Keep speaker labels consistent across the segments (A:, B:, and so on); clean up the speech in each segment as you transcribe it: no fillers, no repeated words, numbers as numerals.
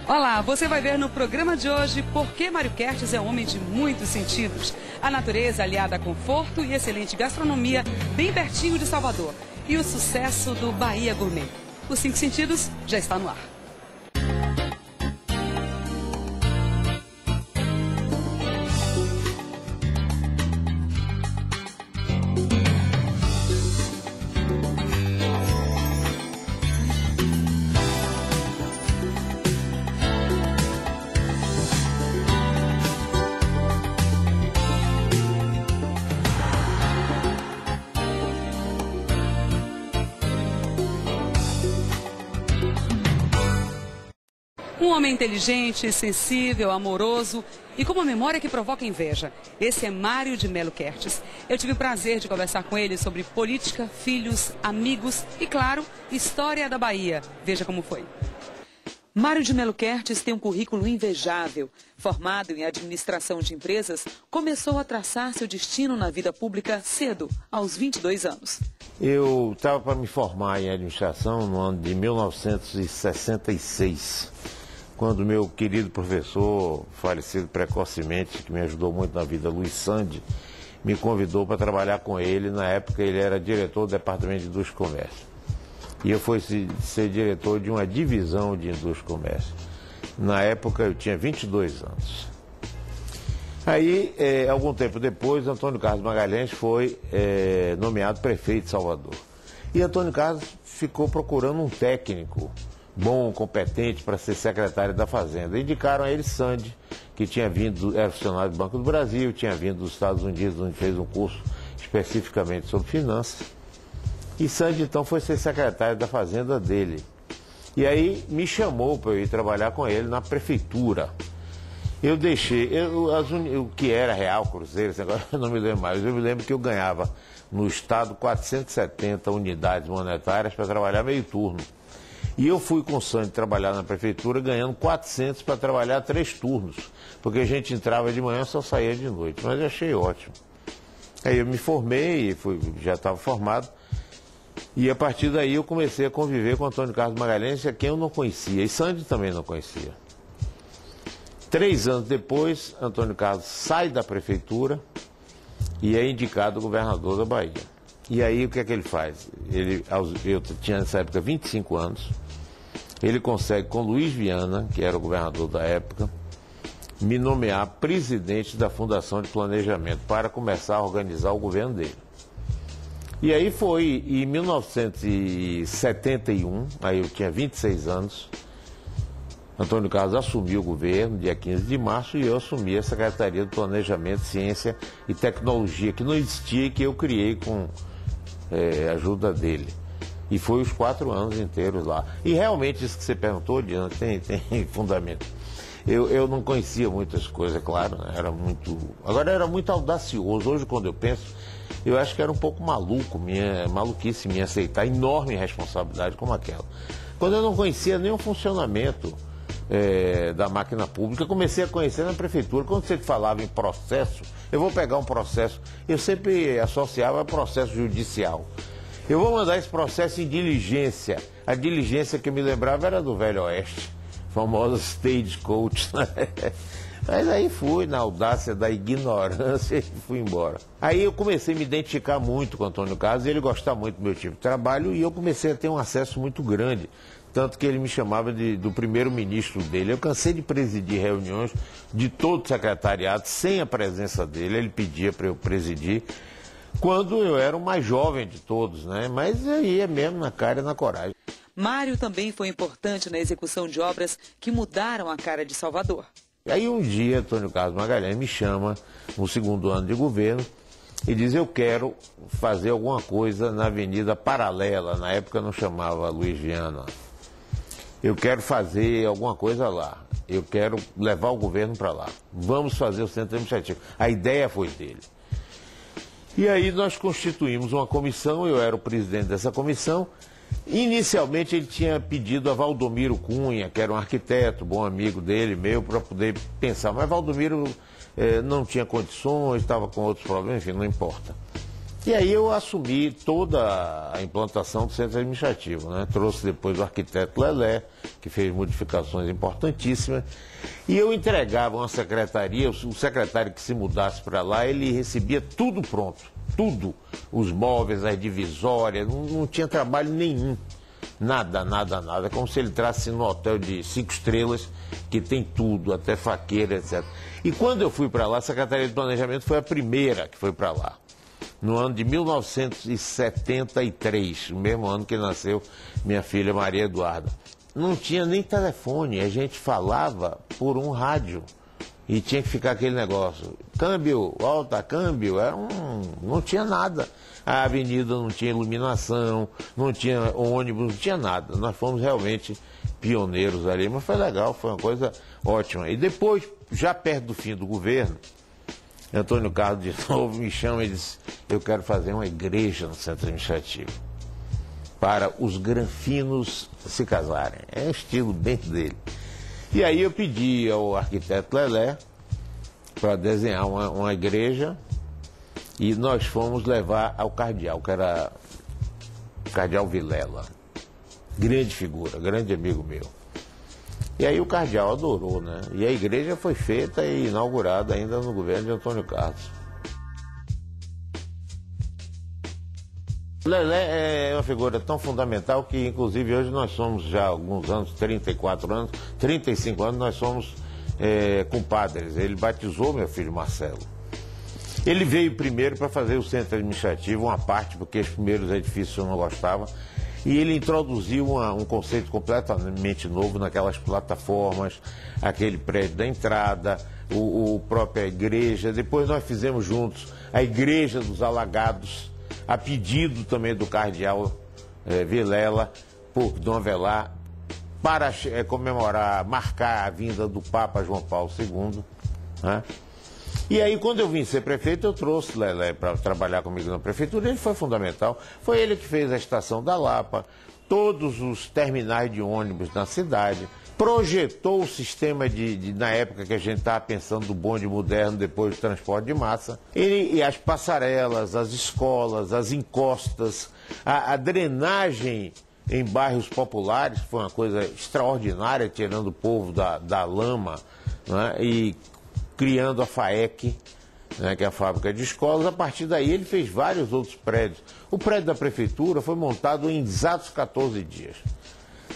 A: Olá, você vai ver no programa de hoje por que Mário Kertes é um homem de muitos sentidos. A natureza aliada a conforto e excelente gastronomia bem pertinho de Salvador. E o sucesso do Bahia Gourmet. Os 5 sentidos já está no ar. Um homem inteligente, sensível, amoroso e com uma memória que provoca inveja. Esse é Mário de Melo Kertes. Eu tive o prazer de conversar com ele sobre política, filhos, amigos e, claro, história da Bahia. Veja como foi. Mário de Melo Kertes tem um currículo invejável. Formado em administração de empresas, começou a traçar seu destino na vida pública cedo, aos 22 anos.
B: Eu estava para me formar em administração no ano de 1966. Quando meu querido professor, falecido precocemente, que me ajudou muito na vida, Luiz Sandi, me convidou para trabalhar com ele. Na época ele era diretor do Departamento de Indústria e Comércio. E eu fui ser diretor de uma divisão de Indústria e Comércio. Na época eu tinha 22 anos. Aí, algum tempo depois, Antônio Carlos Magalhães foi nomeado prefeito de Salvador. E Antônio Carlos ficou procurando um técnico bom, competente, para ser secretário da Fazenda. Indicaram a ele Sandi, que tinha vindo, era funcionário do Banco do Brasil, tinha vindo dos Estados Unidos, onde fez um curso especificamente sobre finanças. E Sandi, então, foi ser secretário da Fazenda dele. E aí me chamou para eu ir trabalhar com ele na prefeitura. Eu deixei, o que era real, cruzeiro, agora eu não me lembro mais, eu me lembro que eu ganhava no estado 470 unidades monetárias para trabalhar meio turno. E eu fui com o Sandi trabalhar na prefeitura ganhando 400 para trabalhar 3 turnos, porque a gente entrava de manhã e só saía de noite, mas eu achei ótimo. Aí eu me formei, já estava formado, e a partir daí eu comecei a conviver com Antônio Carlos Magalhães, a quem eu não conhecia, e Sandi também não conhecia. 3 anos depois, Antônio Carlos sai da prefeitura e é indicado governador da Bahia. E aí o que é que ele faz? Eu tinha nessa época 25 anos, ele consegue com Luiz Viana, que era o governador da época, me nomear presidente da Fundação de Planejamento para começar a organizar o governo dele. E aí foi em 1971, aí eu tinha 26 anos, Antônio Carlos assumiu o governo, dia 15 de março, e eu assumi a Secretaria de Planejamento, Ciência e Tecnologia, que não existia e que eu criei com a ajuda dele. E foi os 4 anos inteiros lá. E realmente isso que você perguntou, Diana, tem fundamento. Eu não conhecia muitas coisas, claro, né? Agora era muito audacioso. Hoje, quando eu penso, eu acho que era um pouco maluquice minha aceitar enorme responsabilidade como aquela. Quando eu não conhecia nem o funcionamento da máquina pública, eu comecei a conhecer na prefeitura. Quando você falava em processo, eu vou pegar um processo, eu sempre associava a processo judicial. Eu vou mandar esse processo em diligência. A diligência que me lembrava era do Velho Oeste, famosa Stagecoach, né? Mas aí fui na audácia da ignorância e fui embora. Aí eu comecei a me identificar muito com o Antônio Carlos, ele gostava muito do meu tipo de trabalho e eu comecei a ter um acesso muito grande. Tanto que ele me chamava do primeiro-ministro dele. Eu cansei de presidir reuniões de todo o secretariado, sem a presença dele. Ele pedia para eu presidir, quando eu era o mais jovem de todos, né? Mas aí é mesmo na cara e na coragem.
A: Mário também foi importante na execução de obras que mudaram a cara de Salvador.
B: Aí um dia, Antônio Carlos Magalhães me chama, no 2º ano de governo, e diz: eu quero fazer alguma coisa na Avenida Paralela. Na época não chamava Luiz Viana. Eu quero fazer alguma coisa lá. Eu quero levar o governo para lá. Vamos fazer o centro administrativo. A ideia foi dele. E aí nós constituímos uma comissão, eu era o presidente dessa comissão. Inicialmente ele tinha pedido a Valdomiro Cunha, que era um arquiteto, bom amigo dele, meu, para poder pensar. Mas Valdomiro não tinha condições, estava com outros problemas, enfim, não importa. E aí eu assumi toda a implantação do centro administrativo, né? Trouxe depois o arquiteto Lelé, que fez modificações importantíssimas, e eu entregava uma secretaria, o secretário que se mudasse para lá, ele recebia tudo pronto, tudo, os móveis, as divisórias, não tinha trabalho nenhum, nada, como se ele entrasse no hotel de 5 estrelas, que tem tudo, até faqueira, etc. E quando eu fui para lá, a Secretaria de Planejamento foi a primeira que foi para lá, no ano de 1973, o mesmo ano que nasceu minha filha Maria Eduarda. Não tinha nem telefone, a gente falava por um rádio e tinha que ficar aquele negócio, câmbio, volta, câmbio, não tinha nada. A avenida não tinha iluminação, não tinha ônibus, não tinha nada. Nós fomos realmente pioneiros ali, mas foi legal, foi uma coisa ótima. E depois, já perto do fim do governo, Antônio Carlos de novo me chama e diz: eu quero fazer uma igreja no centro administrativo para os granfinos se casarem. É um estilo bem dele. E aí eu pedi ao arquiteto Lelé para desenhar uma igreja e nós fomos levar ao cardeal, que era o cardeal Vilela. Grande figura, grande amigo meu. E aí o cardeal adorou, né? E a igreja foi feita e inaugurada ainda no governo de Antônio Carlos. Lelé é uma figura tão fundamental que, inclusive, hoje nós somos já há alguns anos, 34 anos, 35 anos, nós somos compadres. Ele batizou meu filho Marcelo. Ele veio primeiro para fazer o centro administrativo, uma parte, porque os primeiros edifícios eu não gostava. E ele introduziu um conceito completamente novo naquelas plataformas, aquele prédio da entrada, a própria igreja. Depois nós fizemos juntos a Igreja dos Alagados, a pedido também do cardeal Vilela, por Dom Avelar, para comemorar, marcar a vinda do Papa João Paulo II. Né? E aí, quando eu vim ser prefeito, eu trouxe Lelé para trabalhar comigo na prefeitura. Ele foi fundamental. Foi ele que fez a estação da Lapa, todos os terminais de ônibus na cidade, projetou o sistema na época que a gente estava pensando do bonde moderno, depois do transporte de massa. E as passarelas, as escolas, as encostas, a drenagem em bairros populares, foi uma coisa extraordinária, tirando o povo da lama, né? E criando a FAEC, né, que é a fábrica de escolas. A partir daí ele fez vários outros prédios. O prédio da prefeitura foi montado em exatos 14 dias.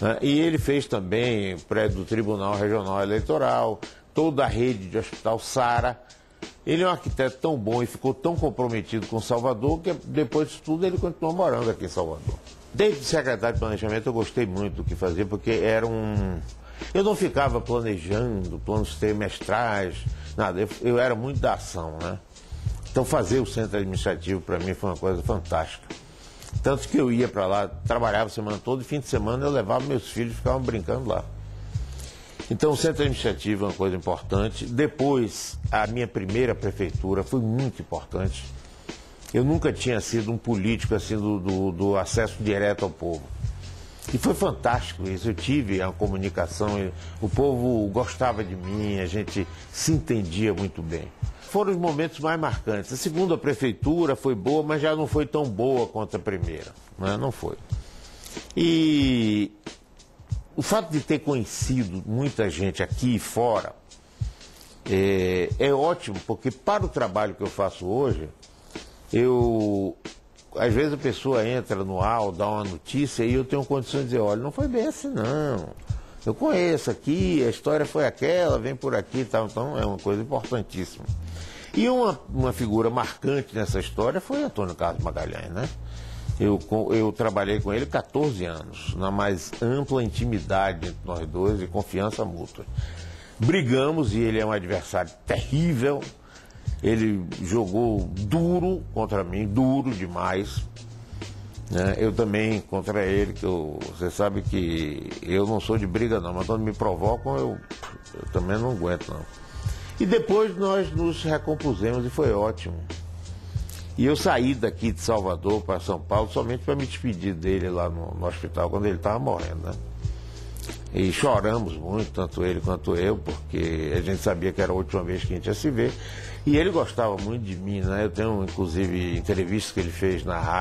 B: Né, e ele fez também o prédio do Tribunal Regional Eleitoral, toda a rede de Hospital Sara. Ele é um arquiteto tão bom e ficou tão comprometido com Salvador que depois disso tudo ele continuou morando aqui em Salvador. Desde secretário de Planejamento eu gostei muito do que fazia, porque era eu não ficava planejando planos trimestrais, nada, eu era muito da ação, né? Então fazer o centro administrativo para mim foi uma coisa fantástica. Tanto que eu ia para lá, trabalhava a semana toda e fim de semana eu levava meus filhos e ficavam brincando lá. Então o centro administrativo é uma coisa importante. Depois, a minha primeira prefeitura foi muito importante. Eu nunca tinha sido um político assim do acesso direto ao povo. E foi fantástico isso, eu tive a comunicação, o povo gostava de mim, a gente se entendia muito bem. Foram os momentos mais marcantes. A segunda prefeitura foi boa, mas já não foi tão boa quanto a primeira, né? Não foi. E o fato de ter conhecido muita gente aqui e fora é ótimo, porque para o trabalho que eu faço hoje, às vezes a pessoa entra no ar, dá uma notícia e eu tenho condições de dizer: olha, não foi bem assim não, eu conheço aqui, a história foi aquela, vem por aqui e tal. Então é uma coisa importantíssima. E uma figura marcante nessa história foi Antônio Carlos Magalhães, né? Eu trabalhei com ele 14 anos, na mais ampla intimidade entre nós dois e confiança mútua. Brigamos e ele é um adversário terrível. Ele jogou duro contra mim, duro demais. Né? Eu também contra ele, você sabe que eu não sou de briga não, mas quando me provocam eu também não aguento não. E depois nós nos recompusemos e foi ótimo. E eu saí daqui de Salvador para São Paulo somente para me despedir dele lá no hospital, quando ele estava morrendo, né? E choramos muito, tanto ele quanto eu, porque a gente sabia que era a última vez que a gente ia se ver. E ele gostava muito de mim, né? Eu tenho, inclusive, entrevistas que ele fez na rádio.